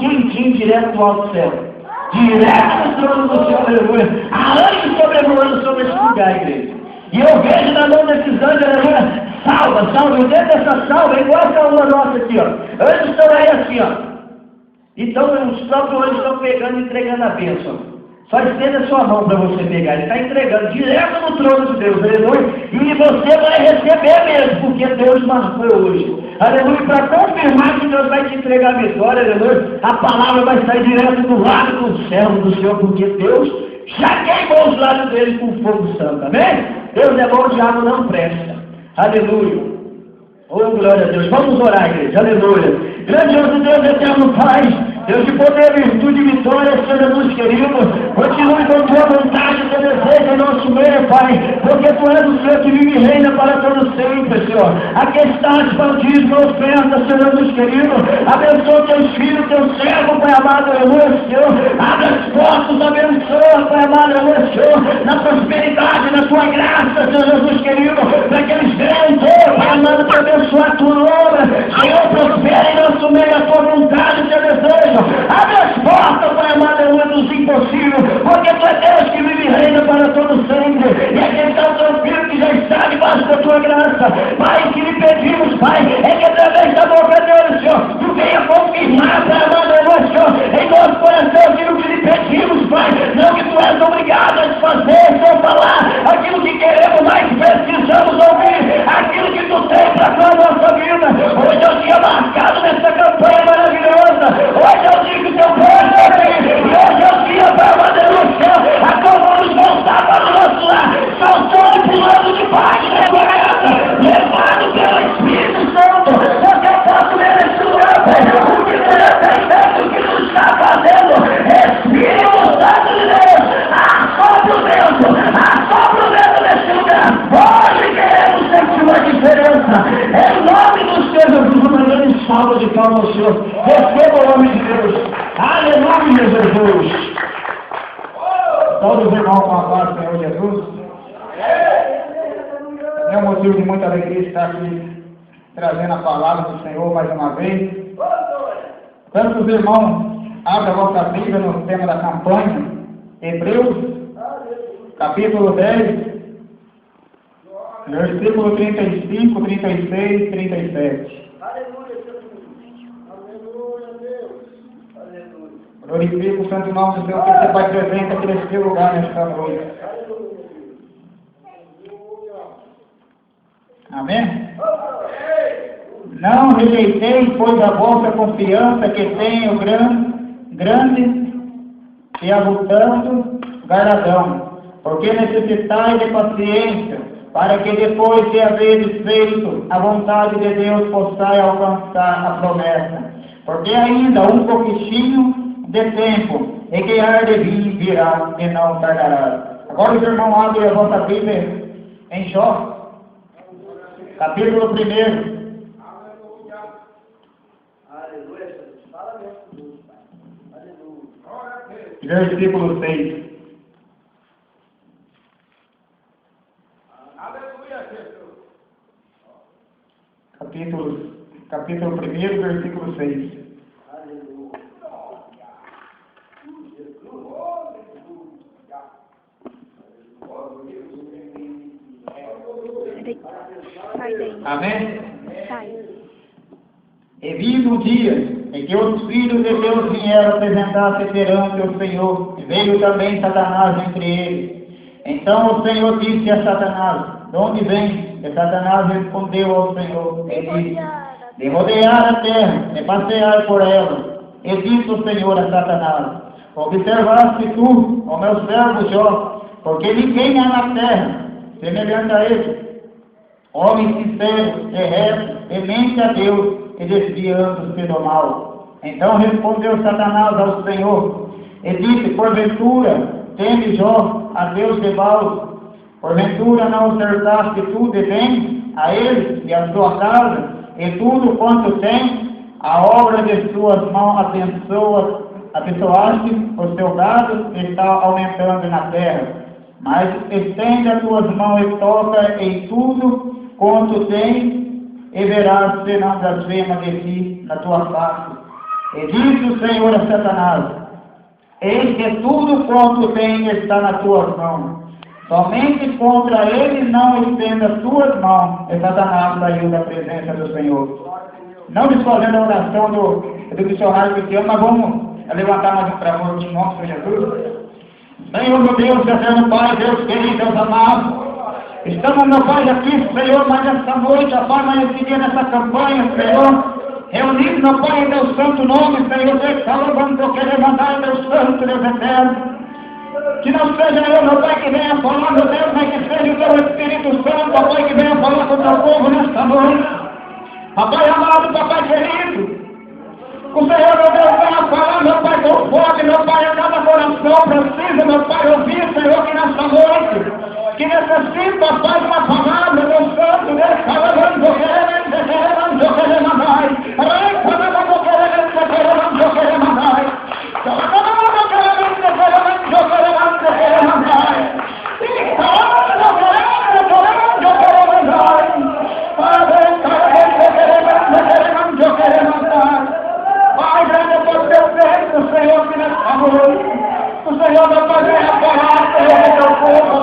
quentinho direto do alto céu. Direto no trono do Senhor, aleluia. Há anjos sobrevoando sobre esse lugar, igreja. E eu vejo na mão desses anjos, aleluia, salva. E dentro dessa salva é igual essa uma nossa aqui, ó. Anjos estão aí assim, ó. Então os próprios anjos estão pegando e entregando a bênção. Só estenda a sua mão para você pegar. Ele está entregando direto no trono de Deus, aleluia. E você vai receber mesmo, porque Deus marcou hoje. Aleluia, para confirmar que Deus vai te entregar a vitória, aleluia. A palavra vai sair direto do lado do céu do Senhor, porque Deus já queimou os lados dele com fogo santo, amém? Deus é bom, o diabo não presta. Aleluia. Oh, glória a Deus. Vamos orar, igreja. Aleluia. Grandioso Deus, eterno Pai, Deus de poder, virtude e vitória, Senhor Jesus querido, continue com tua vontade, teu desejo em nosso meio, Pai, porque tu és o Senhor que vive e reina para todo sempre, Senhor. Aqui estás, batismo, oferta, Senhor Jesus querido, abençoa teus filhos, teu servo, Pai amado, aleluia, Senhor. Abre as portas, abençoa, Pai amado, aleluia, Senhor, na prosperidade, na tua graça, Senhor Jesus querido, para que eles venham, Pai amado, para abençoar a tua obra, Senhor, prospera em nosso meio a tua vontade e teu desejo. Abre as portas, Pai amado, aleluia, dos impossíveis, porque tu é Deus que vive e reina para todo sempre. E aqui está o teu filho que já está debaixo da tua graça. Pai, que lhe pedimos, Pai, é que através da boca dele, Senhor, tu venha confirmar, Pai amado, aleluia, Senhor, em nosso coração aquilo que lhe pedimos, Pai. Não que tu és obrigado a fazer, Senhor, falar aquilo que queremos, mas precisamos ouvir aquilo que tu tem para a nossa vida. Hoje é o dia marcado nessa campanha maravilhosa. Hoje é o dia que o teu povo aqui. E hoje é o dia para bater no céu. A qual vamos voltar para o nosso lar, saltando e pulando de parte da guarda, levado pelo Espírito Santo. Porque eu posso ver esse lugar, Pai. O que você tem feito, o que tu está fazendo. Espírito Santo de Deus, assopra o vento nesse lugar. Hoje queremos sentir uma diferença. Em nome do Senhor Jesus, uma grande salva de palmas ao Senhor. Receba o nome de Deus. Aleluia, Jesus. Todos os irmãos com a paz do Senhor Jesus. É um motivo de muita alegria estar aqui trazendo a palavra do Senhor mais uma vez. Tantos irmãos, abra a vossa Bíblia no tema da campanha, Hebreus, capítulo 10, versículo 35, 36, 37. Glorifica o santo nome do Senhor, que você vai presente aqui nesse lugar nesta noite. Amém? Não rejeitei, pois, a vossa confiança que tenho grande e abundante galardão, porque necessitais de paciência, para que depois de haveres feito a vontade de Deus, possais alcançar a promessa. Porque ainda um pouquinho de tempo, e que há de vir virá e não tardará. Agora os irmãos abrem a vossa Bíblia em Jó, capítulo 1. Versículo 6. Capítulo 1, versículo 6. Amém? E vindo o dia em que os filhos de Deus vieram apresentar-se perante o Senhor, e veio também Satanás entre eles. Então o Senhor disse a Satanás: de onde vem? E Satanás respondeu ao Senhor e disse: de rodear a terra, de passear por ela. E disse o Senhor a Satanás: observaste tu, ó meu servo Jó, porque ninguém há na terra semelhante a ele, homem sincero, reto, temente a Deus e desviando-se do mal. Então respondeu Satanás ao Senhor e disse: porventura teme Jó a Deus de Baal? Porventura não ofertaste tu de bem a ele e a sua casa, e tudo quanto tem, a obra de suas mãos abençoaste, o seu gado está aumentando na terra. Mas estende as tuas mãos e toca em tudo quanto tem, e verás se não blasfema de ti na tua face. E disse o Senhor a Satanás: eis que tudo quanto tem está nas tuas mãos. Somente contra ele não estenda as tuas mãos. E Satanás saiu da presença do Senhor. Não desfazendo a oração do missionário cristiano, mas vamos levantar mais um clamor de nome para Jesus. Senhor, meu Deus, eterno Pai, Deus querido, Deus amado, estamos, meu Pai, aqui, Senhor, mas esta noite, a Pai, mas esse dia nessa campanha, Senhor, reunidos, meu Pai, em Deus Santo nome, Senhor, Deus, falando, eu quero mandar, Deus Santo, Deus eterno, que não seja eu, meu Pai, que venha falar, meu Deus, mas que seja o Teu Espírito Santo, meu Pai, que venha falar com o Teu povo nesta noite. Papai amado, Papai querido, o Senhor, meu Deus, venha falar, meu Pai, com fome, meu Pai, a cada coração precisa, meu Pai, ouvir, Senhor, que nesta noite, que necessita, Pai, de uma palavra, Deus Santo, Deus, falando, eu quero mais. Senhor, que nesta noite, o Senhor vai fazer a palavra, Senhor, do teu povo,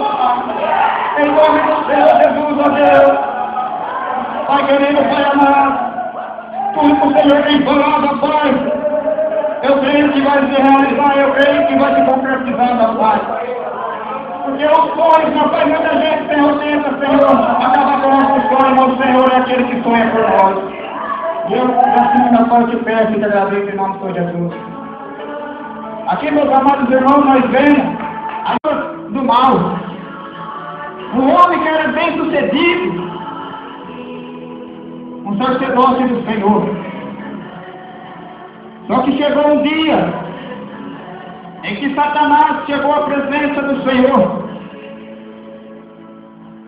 em nome do Senhor Jesus, ó Deus. Pai querido, Pai amado, tudo que o Senhor tem falado, Pai, eu creio que vai se realizar, eu creio que vai se concretizar, meu Pai. Porque os sonhos, meu Pai, muita gente, Senhor, tenta, Senhor, acabar com nossos sonhos, mas o Senhor é aquele que sonha por nós. E eu, assim, meu Pai, te peço e te agradeço em nome de Jesus. Aqui, meus amados irmãos, nós vemos a dor do mal. Um homem que era bem sucedido, um sacerdote do Senhor. Só que chegou um dia em que Satanás chegou à presença do Senhor.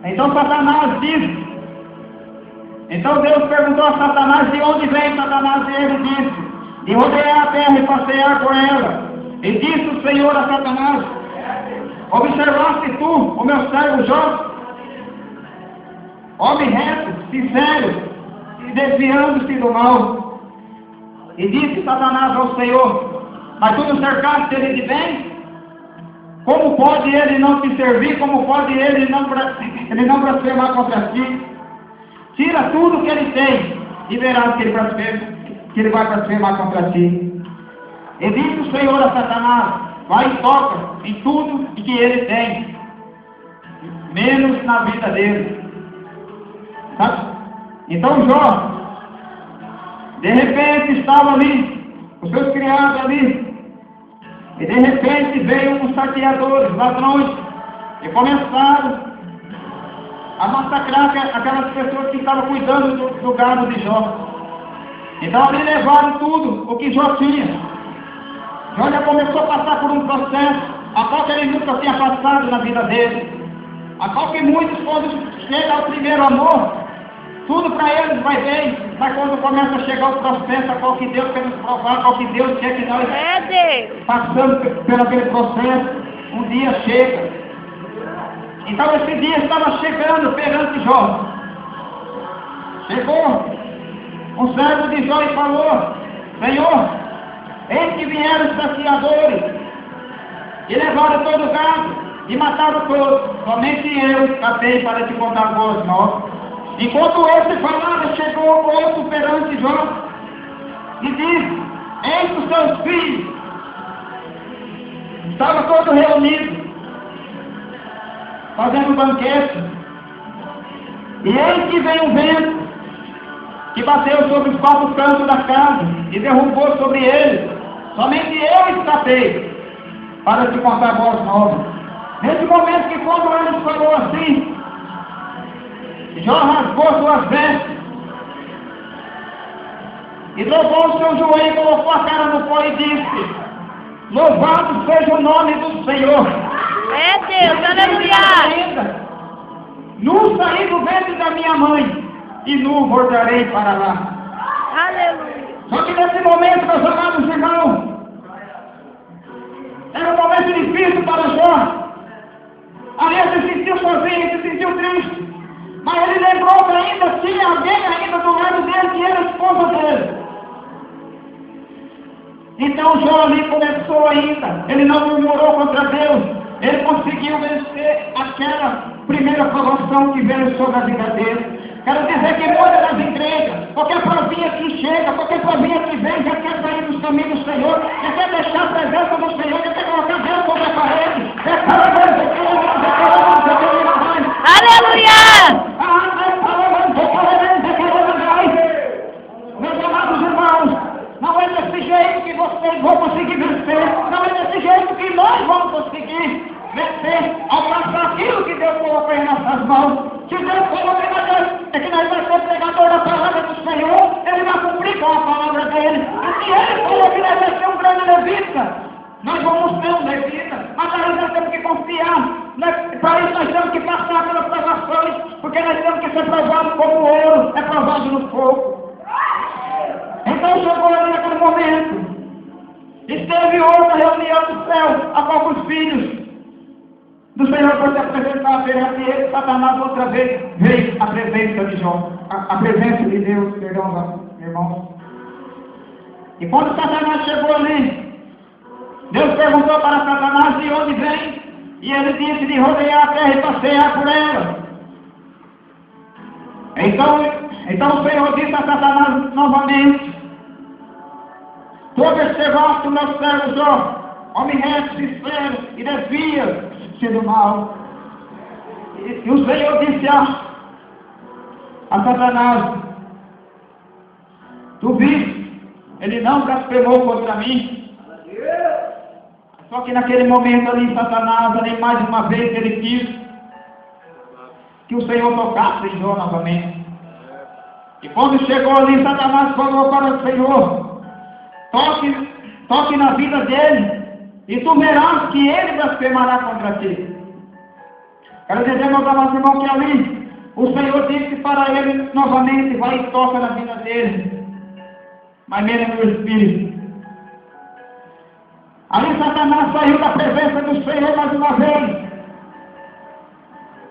Então Satanás disse, então Deus perguntou a Satanás de onde vem Satanás, e ele disse: de rodear a terra e passear por ela. E disse o Senhor a Satanás: observaste tu, o meu servo Jó, homem reto, sincero, e desviando-se do mal. E disse Satanás ao Senhor: mas tu nos cercaste ele de bem? Como pode ele não te servir? Como pode ele não blasfemar contra ti? Tira tudo que ele tem e verás que ele vai blasfemar contra ti. E disse o Senhor a Satanás: vai e toca em tudo que ele tem, menos na vida dele. Sabe? Então Jó, de repente estava ali, os seus criados ali, e de repente veio uns saqueadores, ladrões, e começaram a massacrar aquelas pessoas que estavam cuidando do gado de Jó. Então ali levaram tudo o que Jó tinha. Jó já começou a passar por um processo a qual ele nunca tinha passado na vida dele, a qual que muitos, quando chega ao primeiro amor, tudo para eles vai bem, mas quando começa a chegar o processo, a qual que Deus quer nos provar, a qual que Deus quer que nós passamos pelo aquele processo, um dia chega. Então esse dia estava chegando perante Jó. Chegou um servo de Jó e falou: Senhor, eis que vieram os saqueadores e levaram todo o gado e mataram todos. Somente eu escapei para te contar boas novas. Enquanto esse falava, chegou outro perante Jó e disse: eis os seus filhos. Estava todo reunido, fazendo banquete. E eis que veio um vento que bateu sobre os quatro cantos da casa e derrubou sobre ele. Somente eu escapei para te contar boas novas. Nesse momento que quando ele falou assim, Jó rasgou suas vestes e dobrou o seu joelho, colocou a cara no pó e disse: louvado seja o nome do Senhor. É Deus, aleluia. Nu saí do ventre da minha mãe e nu voltarei para lá. Aleluia. Só que nesse momento, meus amados irmãos, era um momento difícil para Jó. Ali ele se sentiu sozinho, ele se sentiu triste. Mas ele lembrou que ainda tinha alguém ainda do lado dele, que era a esposa dele. Jó ali começou ainda, ele não murmurou contra Deus, ele conseguiu vencer aquela primeira provação que veio sobre a vida dele. Quero dizer que muitas das igrejas, qualquer provinha que chega, qualquer provinha que vem, já quer sair dos caminhos do Senhor, já quer deixar a presença do Senhor, já quer colocar Deus sobre a parede. Aleluia! Meus amados irmãos, não é desse jeito que vocês vão conseguir vencer, não é desse jeito que nós vamos conseguir vencer, alcançar aquilo que Deus colocou em nossas mãos. Se Deus colocou em nós, é que nós vamos ser pregador da palavra do Senhor, Ele vai cumprir com a palavra dele. E se Ele falou que nós vamos ser um grande levita, nós vamos ser um levita, mas nós temos que confiar. Para isso nós temos que passar pelas provações, porque nós temos que ser provados como o ouro é provado no fogo. Então chegou ali naquele momento, esteve outra reunião do céu, a qual os filhos do Senhor foi se apresentar perante ele. Satanás outra vez veio à presença de Jó, a presença de Deus, perdão, irmãos. E quando Satanás chegou ali, Deus perguntou para Satanás de onde vem, e ele disse de rodear a terra e passear por ela. Então o Senhor disse a Satanás novamente: tu observaste o meu servo Jó, homem reto, sincero, e desvia-se do mal. E o Senhor disse a Satanás: tu viste, ele não blasfemou contra mim. Só que naquele momento ali, Satanás, ali mais uma vez, ele quis que o Senhor tocasse em Jó novamente. E quando chegou ali, Satanás falou para o Senhor: toque na vida dele, e tu verás que ele blasfemará contra ti. Quero dizer, meus amados irmãos, que ali o Senhor disse para ele novamente: vai e toca na vida dele, mas nele no Espírito. Ali Satanás saiu da presença do Senhor mais uma vez.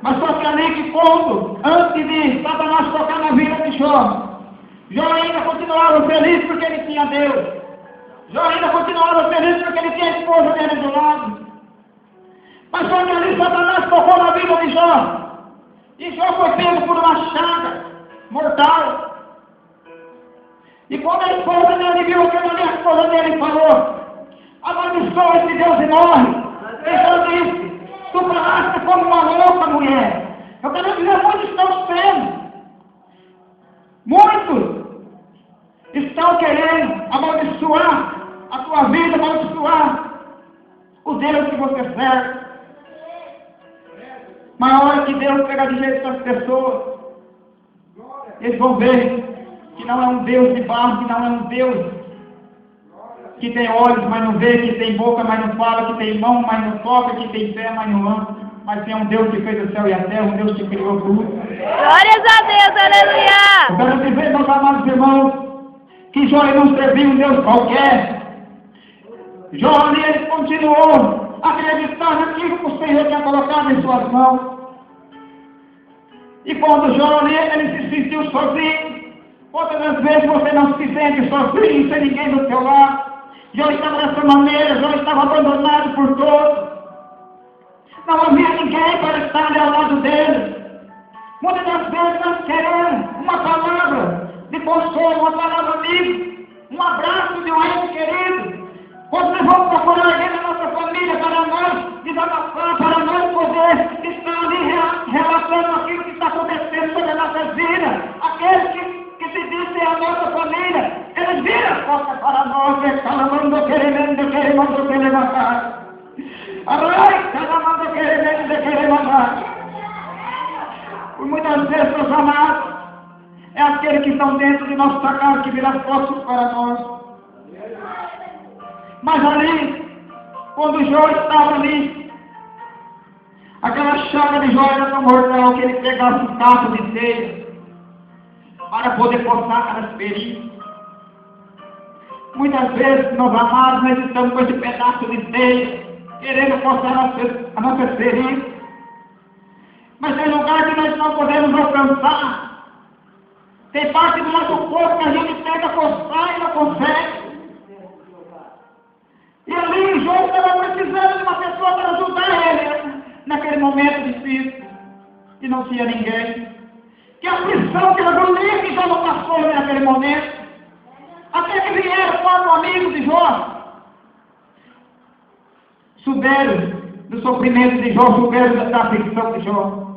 Mas só que ali que quando, antes de Satanás tocar na vida de Jó, Jó ainda continuava feliz porque ele tinha Deus. Jó ainda continuava feliz porque ele tinha a esposa dele do lado. Mas só que ali Satanás tocou na vida de Jó. E Jó foi pego por uma chaga mortal. E quando a esposa dele viu aquilo ali, a esposa dele falou: amaldiçoa esse Deus e morre. E Jó disse: tu falaste como uma louca mulher. Eu quero dizer, muitos estão sendo. Muitos estão querendo amaldiçoar a tua vida, amaldiçoar o Deus que você serve. Mas a hora que Deus pega de jeito com as pessoas, eles vão ver que não é um Deus de barro, que não é um Deus que tem olhos, mas não vê, que tem boca, mas não fala, que tem mão, mas não toca, que tem pé, mas não anda. Mas tem um Deus que fez o céu e a terra, um Deus que criou tudo. Glórias a Deus, aleluia! Eu quero dizer, meus amados irmãos, que Jó não serviu um Deus qualquer. Jó ali, ele continuou a acreditar naquilo que o Senhor tinha colocado em suas mãos. E quando Jó ali, ele se sentiu sozinho. Quantas vezes você não se sente sozinho, sem ninguém do seu lado? Jó estava dessa maneira, Jó estava abandonado por todos. Não havia ninguém para estar ali ao lado dele. Muitas das vezes nós queremos uma palavra de consolo, uma palavra amiga, um abraço de um ente querido. Quando nós vamos procurar alguém da nossa família para nós desabafar, para nós poder estar ali relatando aquilo que está acontecendo sobre as nossas vidas, aqueles que se dizem a nossa família, eles viram as costas para nós, reclamando, querendo matar. Ai, calamando, querendo matar. Por muitas vezes, meus amados, é aqueles que estão dentro de nossa casa que viram as costas para nós. Mas ali, quando Jó estava ali, aquela chaga de Jó era tão mortal que ele pegava um caco de telha para poder cortar aquelas feridas. Muitas vezes, meus amados, nós estamos com esse pedaço de telha, querendo cortar a nossa ferida. Mas tem lugar que nós não podemos alcançar. Tem parte do nosso corpo que a gente tenta coçar e não consegue. precisando de uma pessoa para ajudar ele naquele momento difícil, e não tinha ninguém. Que a aflição, que a agonia que já não passou naquele momento, até que vieram quatro amigos de Jó, souberam do sofrimento de Jó, souberam da aflição de Jó,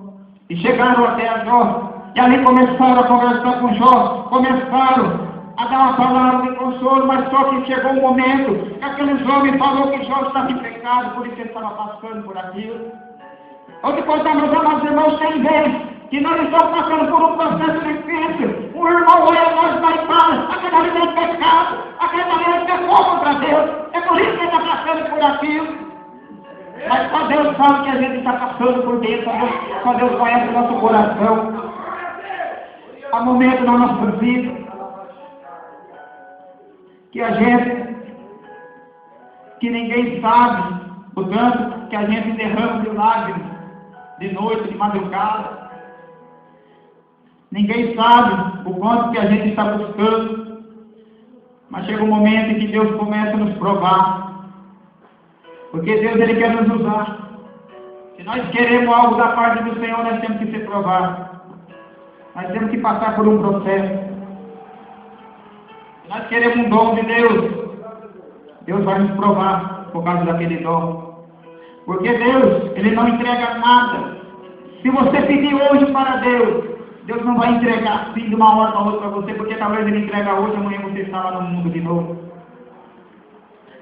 e chegaram até a Jó, e ali começaram a conversar com Jó, começaram a dar uma palavra de consolo, mas só que chegou um momento que aquele homem falou que Jó estava em pecado, por isso ele estava passando por aquilo. Onde contar, meus amados irmãos, tem vez que nós estamos passando por um processo difícil. Um irmão olha nós vai e fala, aquele ali tem pecado, aquele ali pecou contra Deus, é por isso que ele está passando por aquilo. Mas só Deus sabe que a gente está passando por dentro, só Deus conhece o nosso coração. Há momentos na nossa vida que a gente, que ninguém sabe o tanto que a gente derrama de lágrimas, de noite, de madrugada. Ninguém sabe o quanto que a gente está buscando, mas chega um momento em que Deus começa a nos provar, porque Deus ele quer nos usar. Se nós queremos algo da parte do Senhor, nós temos que ser provados, nós temos que passar por um processo. Se nós queremos um dom de Deus, Deus vai nos provar por causa daquele dom. Porque Deus, ele não entrega nada. Se você pedir hoje para Deus, Deus não vai entregar assim de uma hora para outra para você, porque talvez ele entrega hoje, amanhã você está lá no mundo de novo.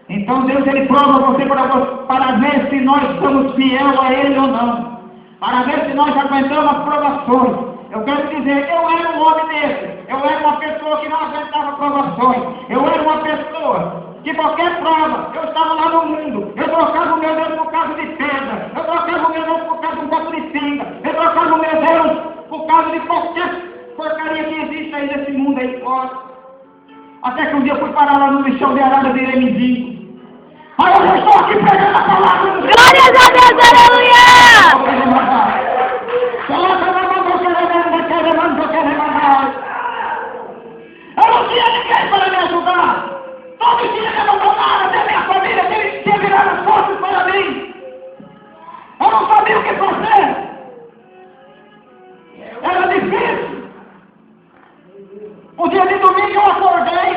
Então Deus, ele prova você para ver se nós somos fiel a Ele ou não. Para ver se nós aguentamos as provações. Eu quero dizer, eu era um homem desse. Eu era uma pessoa que não aguentava provações. Eu era uma pessoa que qualquer prova, eu estava lá no mundo. Eu trocava o meu Deus por causa de pedra. Eu trocava o meu Deus por causa de um copo de pinga. Eu trocava o meu Deus por causa de qualquer porcaria que existe aí nesse mundo aí fora. Até que um dia eu fui parar lá no lixão de arada de Eremizinho. Aí eu já estou aqui pregando a palavra do Deus. Glórias a Deus, aleluia! Eu não tinha ninguém para me ajudar. Todos tinham me abandonado, até minha família tinha virado as costas para mim. Eu não sabia o que fazer. Era difícil. Um dia de domingo eu acordei.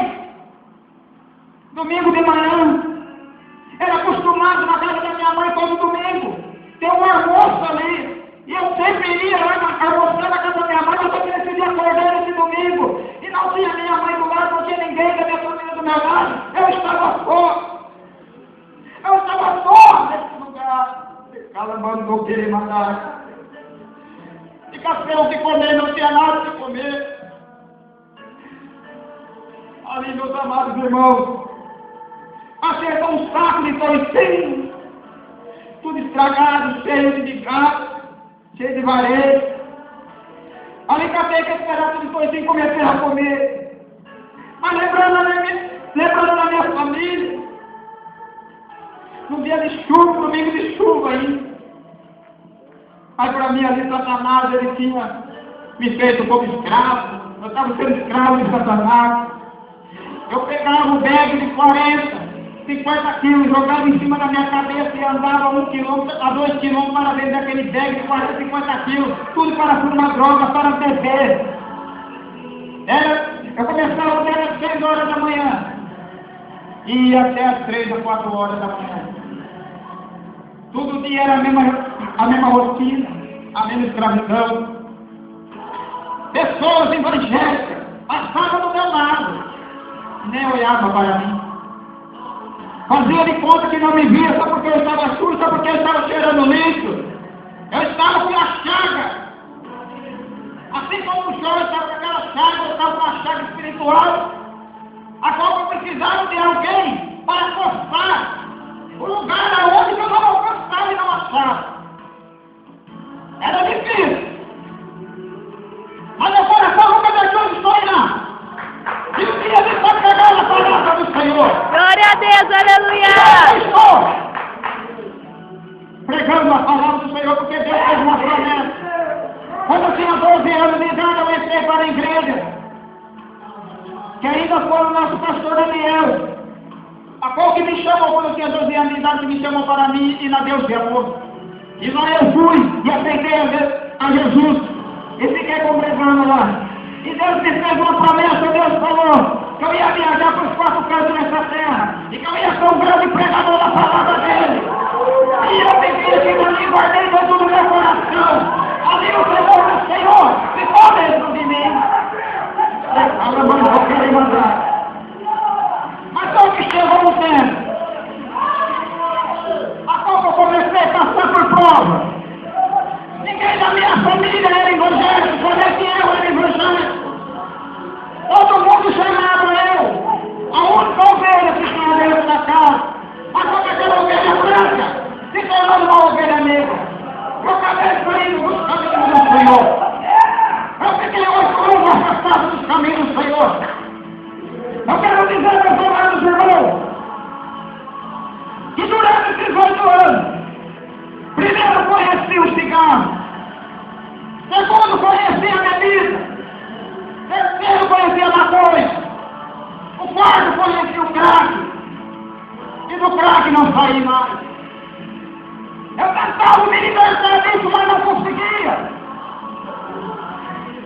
Domingo de manhã. Era acostumado na casa da minha mãe todo domingo. Tem um almoço ali. E eu sempre ia lá almoçar na casa da minha mãe, mas eu decidi acordar nesse domingo. E não tinha minha mãe do lado, não tinha ninguém da minha família do meu lado. Eu estava só. Eu estava só nesse lugar. Calambando do que ele mandar. De café o que comer, não tinha nada de comer. Ali, meus amados irmãos, acertou um saco de toicinho, tudo estragado, cheio de gato, cheio de varejo. Ali catei que esperar tudo de toicinho e comecei a comer. Mas lembrando da minha família, num dia de chuva, domingo de chuva aí. Aí para mim ali Satanás, ele tinha me feito como escravo. Eu estava sendo escravo de Satanás. Eu pegava o bag de 50 quilos, jogava em cima da minha cabeça e andava 1 quilômetro a 2 quilômetros para vender aquele bag de 40, 50 quilos, tudo para fumar droga, para beber. Eu começava até às 6 horas da manhã e ia até às 3 ou 4 horas da manhã. Todo dia era a mesma rotina, a mesma escravidão. Pessoas evangélicas passavam do meu lado, nem olhavam para mim. Fazia de conta que não me via só porque eu estava sujo, só porque eu estava cheirando lixo. Eu estava com a chaga. Assim como o João estava com aquela chaga, eu estava com a chaga espiritual. A qual eu precisava de alguém para coçar o lugar aonde eu não alcançava e não achava. Era difícil. Mas meu coração nunca deixou de sonhar. E um dia ele pode pegar na palavra do Senhor. Glória a Deus, aleluia! Eu estou pregando a palavra do Senhor porque Deus fez uma promessa. Quando eu tinha 12 anos de idade, eu entrei para a igreja, que ainda foi o nosso pastor Daniel. A qual que me chamou quando eu tinha 12 anos de idade, que me chamou para mim e na Deus de amor. E lá eu fui e aceitei a Jesus e fiquei congregando lá. E Deus me fez uma promessa, Deus falou que eu ia viajar para os 4 cantos dessa terra e que eu ia ser um grande pregador da palavra dele. E eu fiquei aqui ali, guardei dentro do meu coração. Ali o Senhor, ficou dentro de mim. Agora vou querer mandar. Mas só que chegou um tempo, a qual eu comecei a passar por prova. Ninguém da minha família era evangélico, somente eu era evangélico. Todo mundo chamava eu, a única ovelha que tinha dentro da casa. Mas só que aquela ovelha branca se tornou uma ovelha negra. Eu acabei saindo dos caminhos do Senhor. Eu fiquei 8 anos afastado dos caminhos do Senhor. Eu quero dizer, meus amados irmãos, que durante esses 8 anos, primeiro conheci o cigarro, segundo conheci a bebida, terceiro conheci a maconha, o quarto conheci o crack, e do crack não saí mais. Eu tentava me libertar disso, mas não conseguia.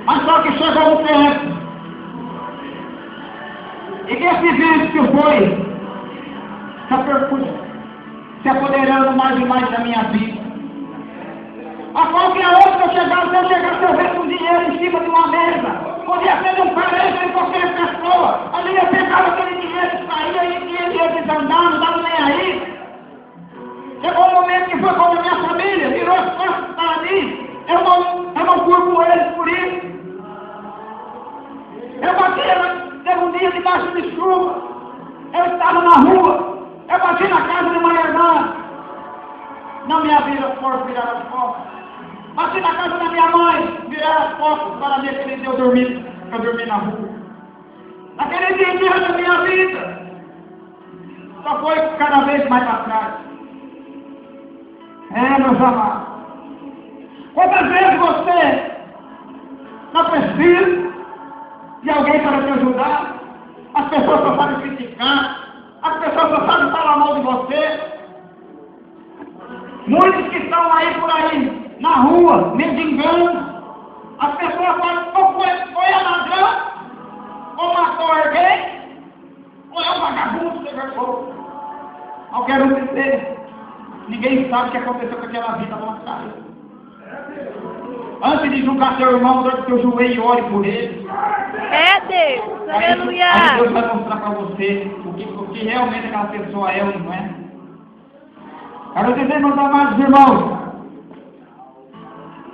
Mas só que chegou um tempo, e que esse vício foi se apoderando mais e mais da minha vida. A qualquer hora que eu chegasse, se eu ver um dinheiro em cima de uma mesa, podia ser de um parente de qualquer pessoa, ali eu pegava aquele dinheiro e saía e ia desandar, não dava nem aí. Chegou um momento que foi como a minha família, virou as costas para mim, eu não curvo eles por isso. Eu batia, teve um dia debaixo de chuva, eu estava na rua, eu bati na casa de uma irmã, não me abriram as portas, viraram as portas. Bati na casa da minha mãe, viraram as portas para mim, aquele dia eu dormi na rua. Naquele dia em diante da minha vida, só foi cada vez mais para trás. Meus amados, quantas vezes você não precisa de alguém para te ajudar? As pessoas só sabem criticar, as pessoas só sabem falar mal de você. Muitos que estão aí por aí, na rua, mendigando, as pessoas falam, ou foi a ladrão, ou matou alguém, ou é um vagabundo, você vergonha. Eu quero dizer, ninguém sabe o que aconteceu com aquela vida lá atrás. Antes de julgar seu irmão, dá o seu joelho e ore por ele. É Deus, aleluia. Aí Deus vai mostrar para você o que realmente aquela pessoa é ou não é. Quero dizer, meus amados irmãos,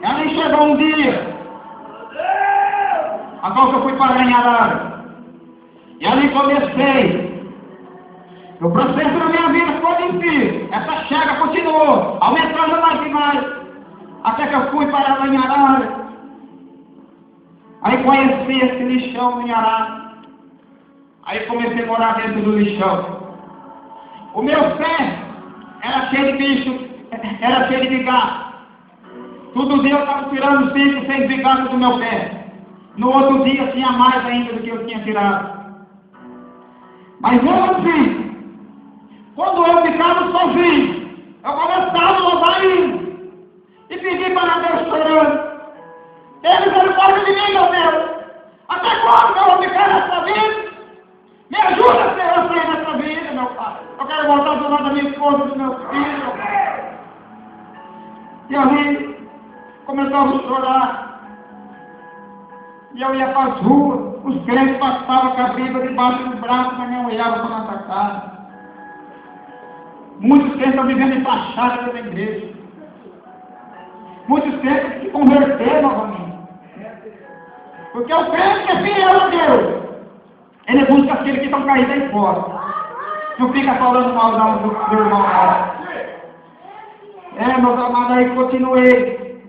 ali chegou um dia, a qual eu fui para Ganharara, e ali comecei. O processo da minha vida foi difícil. Essa chaga continuou, aumentando mais e mais, até que eu fui para Ganharara. Aí conheci esse lixão em Arara. Aí comecei a morar dentro do lixão. O meu pé era cheio de bicho, era cheio de bigato. Todo dia eu estava tirando 5, 6 bigatos do meu pé. No outro dia tinha mais ainda do que eu tinha tirado. Mas mesmo assim, quando eu ficava sozinho, eu começava a louvar ele e pedir para Deus chorando. Ele misericórdia de mim, meu Deus. Até quando eu vou ficar nessa vida? Me ajuda, Senhor, a sair dessa vida, meu Pai. Eu quero voltar do lado da minha esposa e dos meus filhos. E ali começamos a chorar. E eu ia para as ruas. Os crentes passavam com a Bíblia debaixo do braço, mas não olhavam para a nossa casa. Muitos crentes estão vivendo em fachada pela igreja. Muitos crentes se converteram novamente. Porque o crente que é fiel a Deus, ele busca aqueles que estão caídos aí fora. Não fica falando mal do irmão lá. Meus amados, aí continuei.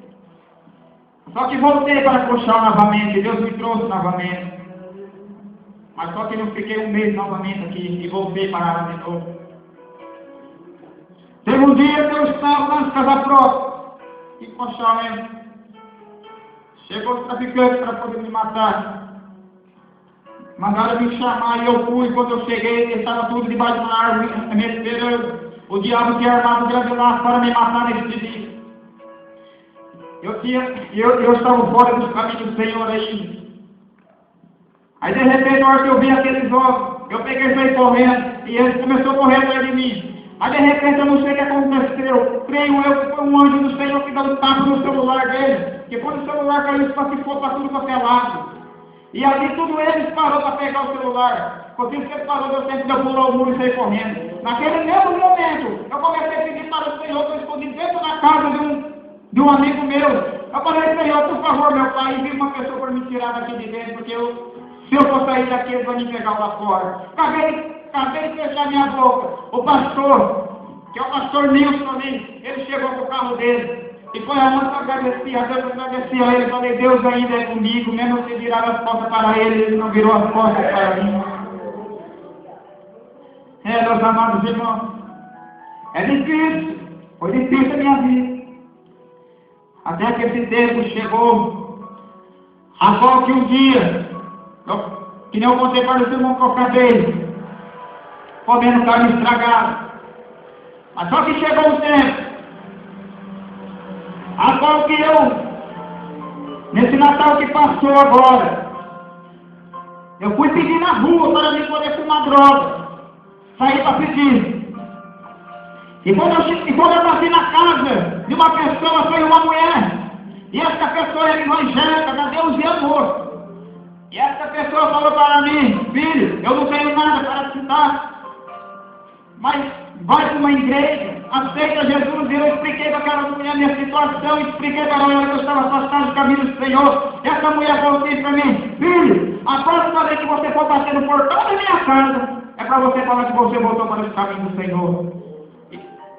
Só que voltei para Coxal novamente. Deus me trouxe novamente. Mas só que não fiquei um mês novamente aqui e voltei para lá de novo. Teve um dia que eu estava lá na casa própria. E Coxal Chegou o traficante para poder me matar. Mandaram me chamar e eu fui. Quando eu cheguei, estava tudo debaixo da árvore, me esperando. O diabo tinha armado grande laço para me matar nesse dia. Eu estava fora dos caminhos do Senhor aí. Aí de repente, na hora que eu vi aqueles homens, eu peguei e saí correndo, e eles começaram a correr atrás de mim. Aí de repente, eu não sei o que aconteceu. Creio eu que foi um anjo do Senhor que deu um tapa no celular dele. Porque quando o celular caiu, espatifou para tudo quanto é lado. E ali tudo eles parou para pegar o celular. Por isso que ele parou, eu sempre pulou o muro e saí correndo. Naquele mesmo momento, eu comecei a pedir para o Senhor, que eu escondi dentro da casa de um amigo meu. Eu falei, Senhor, por favor, meu pai, envie uma pessoa para me tirar daqui de dentro, porque se eu for sair daqui, eles vão me pegar lá fora. Acabei de fechar minha boca. O pastor, que é o pastor Nilson ali, ele chegou com o carro dele. E foi aonde eu agradeci a ele. Falei, Deus ainda é comigo, mesmo se virar as costas para ele, ele não virou as costas para mim. Meus amados irmãos, é difícil, foi difícil a minha vida. Até que esse tempo chegou, a qual que um dia, que nem eu contei para os irmãos que eu acabei, comendo carne estragada. Mas só que chegou um tempo, a qual que eu, nesse Natal que passou agora, eu fui pedir na rua para mim poder fumar droga, saí para pedir. E quando eu passei na casa de uma pessoa, foi uma mulher, e essa pessoa é evangélica, da Deus e amor. E essa pessoa falou para mim, filho, eu não tenho nada para te dar, mas vai para uma igreja, aceita Jesus. E eu expliquei para aquela mulher a minha situação, expliquei para ela que eu estava afastado do caminho do Senhor. E essa mulher falou assim para mim, filho, a próxima vez que você for bater no portão da minha casa, é para você falar que você voltou para o caminho do Senhor.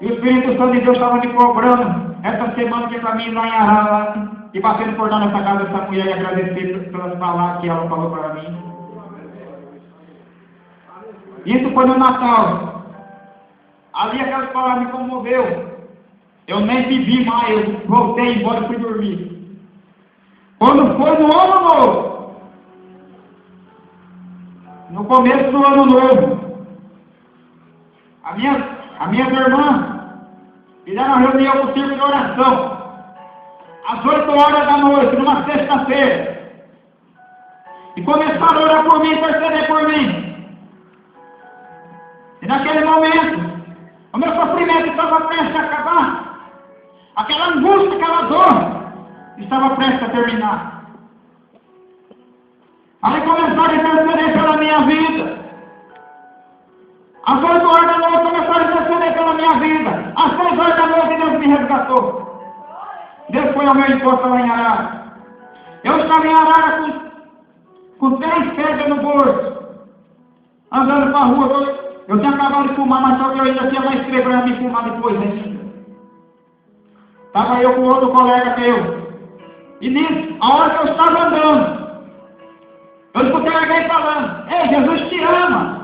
E o Espírito Santo de Deus estava me cobrando essa semana que para mim lá em Arara, e bater no portão dessa casa dessa mulher e agradecer pelas palavras que ela falou para mim. Isso foi no Natal. Ali aquelas palavras me comoveu. Eu nem vivi mais, eu voltei embora e fui dormir. Quando foi no ano novo, no começo do ano novo, a minha irmã fizeram uma reunião com o círculo de oração, às 8 horas da noite, numa sexta-feira, e começaram a orar por mim, interceder por mim. E naquele momento, o meu sofrimento estava prestes a acabar. Aquela angústia, aquela dor, estava prestes a terminar. Aí começaram a interceder pela minha vida. Às 8 horas da noite começaram a interceder pela minha vida. Às 6 horas da noite Deus me resgatou. Deus foi ao meu encontro lá em Arara. Eu estava em Arara com 3 pedras no bolso, andando para a rua. Eu tinha acabado de fumar, mas só que eu ainda tinha mais 3 para me fumar depois ainda. Estava eu com outro colega meu. E nisso, a hora que eu estava andando, eu escutei alguém falando, ei, Jesus te ama.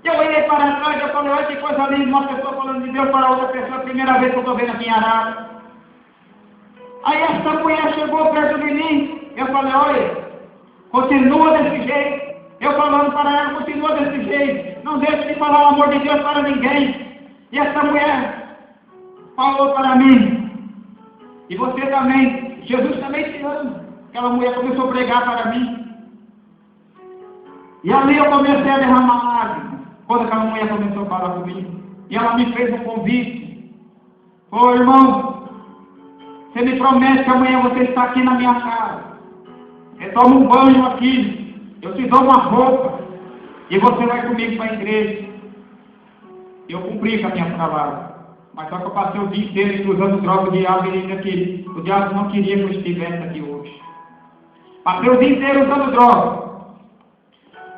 Eu olhei para trás e eu falei, olha que coisa linda, uma pessoa falando de Deus para outra pessoa, a primeira vez que eu estou vendo aqui em Arara. Aí essa mulher chegou perto de mim, eu falei, olha, continua desse jeito. Eu falando para ela, continua desse jeito, não deixe de falar o amor de Deus para ninguém. E essa mulher falou para mim, e você também, Jesus também te ama. Aquela mulher começou a pregar para mim. E ali eu comecei a derramar lágrimas, quando aquela mulher começou a falar comigo. E ela me fez um convite. Ô irmão, você me promete que amanhã você está aqui na minha casa. Eu tomo um banho aqui. Eu te dou uma roupa e você vai comigo para a igreja. Eu cumpri com a minha palavra. Mas só que eu passei o dia inteiro usando droga, o diabo ainda queria. O diabo não queria que eu estivesse aqui hoje. Passei o dia inteiro usando droga.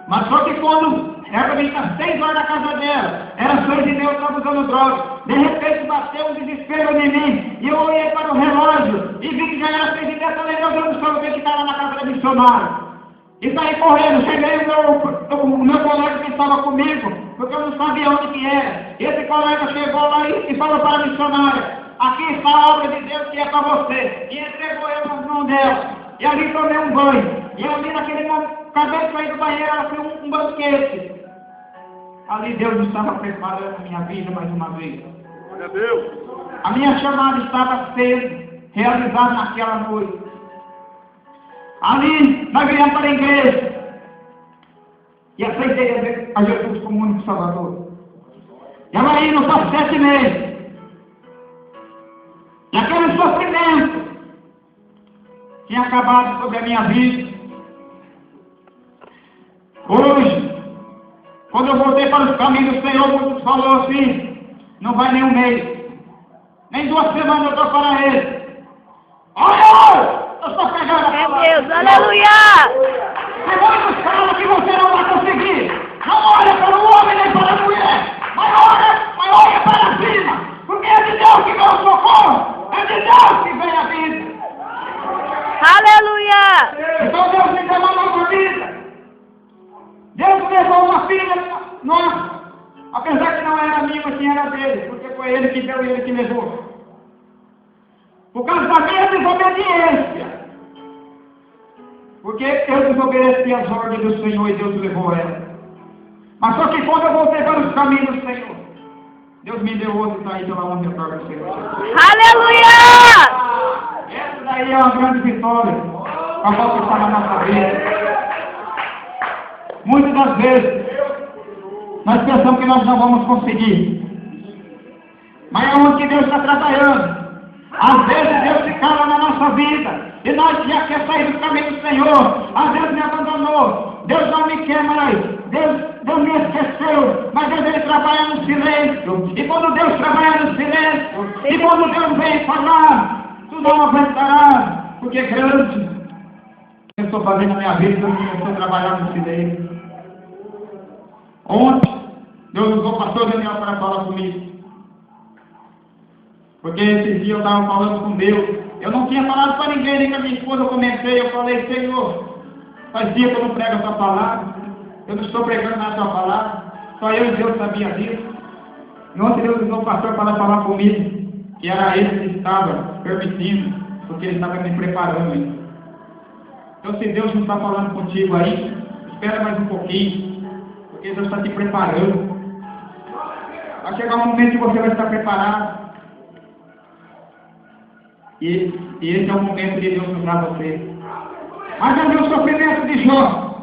Mas só que quando era para mim estar 6 horas na casa dela, era 6 e meia, eu estava usando droga. De repente bateu um desespero em mim. E eu olhei para o relógio e vi que já era 6 e meia. Falei, meu Deus do céu, que estava na casa da missionária. E saí correndo, cheguei o meu colega que estava comigo, porque eu não sabia onde que era. Esse colega chegou lá e falou para a missionária, aqui está a obra de Deus que é para você. E entregou eu nas mãos dela. E ali tomei um banho. E ali naquele momento, acabei de sair do banheiro, ela foi um banquete. Ali Deus estava preparando a minha vida mais uma vez. Glória a Deus. A minha chamada estava sendo realizada naquela noite. Ali nós viemos para a igreja e aceitei a Jesus como único Salvador. E ela aí nos há 7 meses. E aquele sofrimento tinha acabado sobre a minha vida. Hoje, quando eu voltei para os caminhos do Senhor, muitos falou assim, não vai nem um mês, nem 2 semanas eu estou para ele. Olha! Eu estou pegando a Meu palavra. Deus, aleluia! Muitos falam que você não vai conseguir. Não olha para o homem nem para a mulher, mas olha para cima, porque é de Deus que vem o socorro, é de Deus que vem a vida. Aleluia! Então Deus me deu uma nova vida. Deus me levou uma filha nossa, apesar que não era minha, mas sim era dele, porque foi ele que deu e ele que levou. Por causa da minha desobediência. Porque eu desobedeci as ordens do Senhor e Deus levou ela. Mas só que quando eu voltei para os caminhos do Senhor, Deus me deu outro e está aí pela honra e glória do Senhor. Aleluia! Essa daí é uma grande vitória, a qual que está na nossa vida. Muitas das vezes, nós pensamos que nós não vamos conseguir. Mas é onde que Deus está trabalhando. Às vezes Deus se cala na nossa vida. E nós já quer sair do caminho do Senhor. Às vezes me abandonou. Deus não me quer mais. Deus me esqueceu. Mas Deus ele trabalha no silêncio. E quando Deus trabalha no silêncio, e quando Deus vem falar, tu não aguentarás. Porque é grande. Eu estou fazendo na minha vida, eu estou trabalhando no silêncio. Ontem, Deus usou o pastor Daniel para falar comigo. Porque esse dia eu estava falando com Deus. Eu não tinha falado para ninguém, nem com a minha esposa. Eu comentei, eu falei, Senhor, faz dia que eu não prego a tua palavra. Eu não estou pregando na tua palavra. Só eu e Deus sabia disso. E ontem Deus usou o pastor para falar comigo. Que era ele que estava permitindo, porque ele estava me preparando. Então se Deus não está falando contigo aí, espera mais um pouquinho. Porque Deus está te preparando. Vai chegar um momento que você vai estar preparado. E esse é o momento de Deus usar você. Mas eu vi o sofrimento de Jó.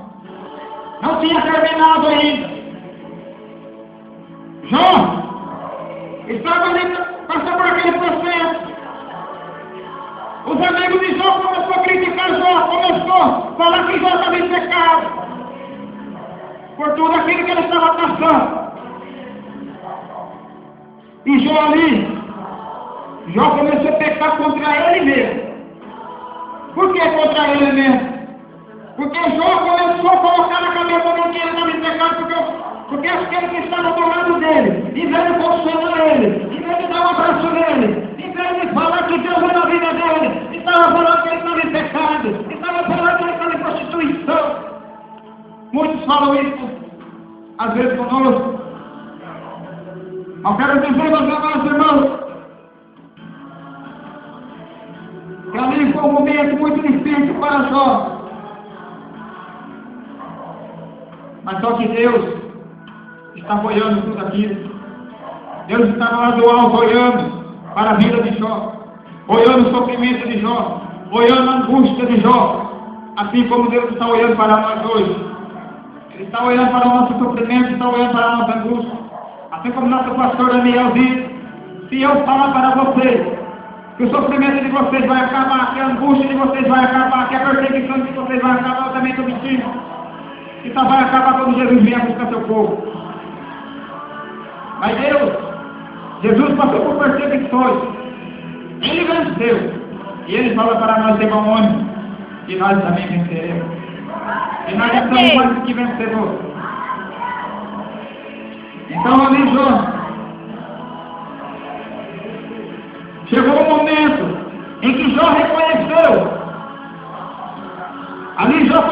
Não tinha terminado ainda. Jó estava ali, passando por aquele processo. Os amigos de Jó começaram a criticar Jó, começou a falar que Jó estava em pecado. Por tudo aquilo que ele estava passando. E Jó ali, Jó começou a pecar contra ele mesmo. Por que contra ele mesmo? Porque Jó começou a colocar na cabeça dele que ele estava em pecado, porque aquele que estava do lado dele, em vez de consolar ele, em vez de dar um abraço nele, em vez de falar que Deus era a vida dele, estava falando que ele estava em pecado, estava falando que ele estava em prostituição. Muitos falam isso, às vezes conosco. Eu quero dizer, meus amados irmãos, para mim foi um momento muito difícil para Jó. Mas só que Deus estava olhando tudo aquilo. Deus estava lá do alto olhando para a vida de Jó, olhando o sofrimento de Jó, olhando a angústia de Jó, assim como Deus está olhando para nós hoje. Ele está olhando para o nosso sofrimento, está olhando para a nossa angústia. Assim como nosso pastor Daniel disse, se eu falar para vocês que o sofrimento de vocês vai acabar, que a angústia de vocês vai acabar, que a perseguição de vocês vai acabar, eu também estou mentindo. Que só vai acabar quando Jesus vier buscar seu povo. Mas Jesus passou por perseguições. Ele venceu. E ele fala para nós ter bom ânimo, que nós também venceremos. E nós já somos mais do que vencedores. Então ali Jó, chegou um momento em que Jó reconheceu. Ali Jó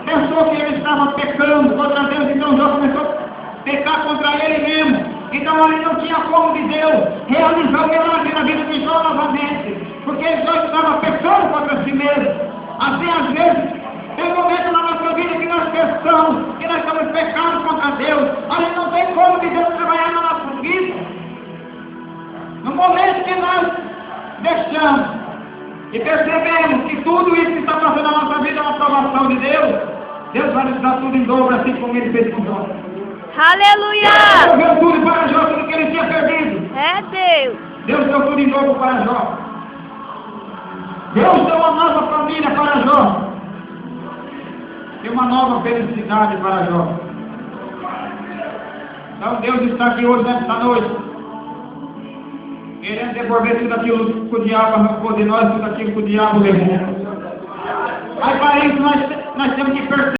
pensou que ele estava pecando contra Deus, então Jó começou a pecar contra ele mesmo. Então ali não tinha como de Deus realizar o milagre na vida de Jó novamente, porque Jó estava pecando contra si mesmo. Assim, às vezes, tem um momento na nossa vida que nós transgressão, que nós estamos pecando contra Deus. A gente não tem como que Deus trabalhar na nossa vida. No momento que nós deixamos e percebemos que tudo isso que está passando na nossa vida é uma provação de Deus, Deus vai nos dar tudo em dobro, assim como Ele fez com Jó. Aleluia! Deus deu tudo para Jó, tudo que ele tinha perdido. É Deus. Deus deu tudo em dobro para Jó. Deus deu uma nova família para Jó. E uma nova felicidade para Jó. Então Deus está aqui hoje, nesta noite, querendo devolver tudo aquilo que o diabo arrancou de nós, tudo aquilo que o diabo levou. Mas para isso nós temos que perceber